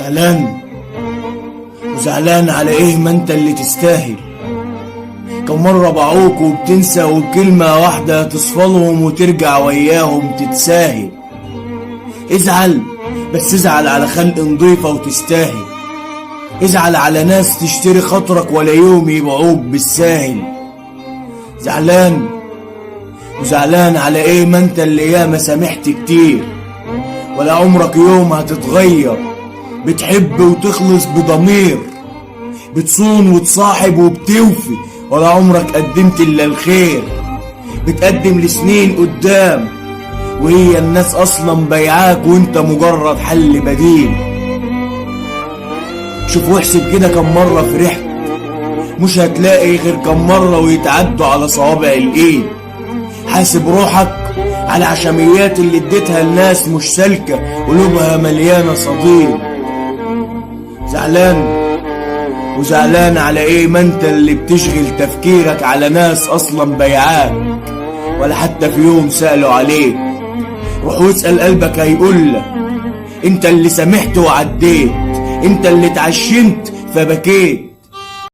زعلان وزعلان على ايه؟ ما انت اللي تستاهل. كم مرة باعوك وبتنسى، وبكلمة واحدة تصفلهم وترجع وياهم تتساهل. ازعل بس ازعل على خلق نضيفة وتستاهل. ازعل على ناس تشتري خاطرك ولا يوم يبيعوك بالساهل. زعلان وزعلان على ايه؟ ما انت اللي ياما سامحت كتير، ولا عمرك يوم هتتغير. بتحب وتخلص بضمير، بتصون وتصاحب وبتوفي، ولا عمرك قدمت الا الخير. بتقدم لسنين قدام، وهي الناس اصلا بيعاك وانت مجرد حل بديل. شوف واحسب كده كم مرة فرحت، مش هتلاقي غير كم مرة ويتعدوا على صوابع الايد. حاسب روحك على عشميات اللي اديتها الناس مش سالكة، قلوبها مليانة صديد. زعلان وزعلان على ايه؟ ما انت اللي بتشغل تفكيرك على ناس اصلا بيعاك، ولا حتى في يوم سألوا عليك. روح واسأل قلبك هيقولك انت اللي سامحت وعديت، انت اللي اتعشمت فبكيت.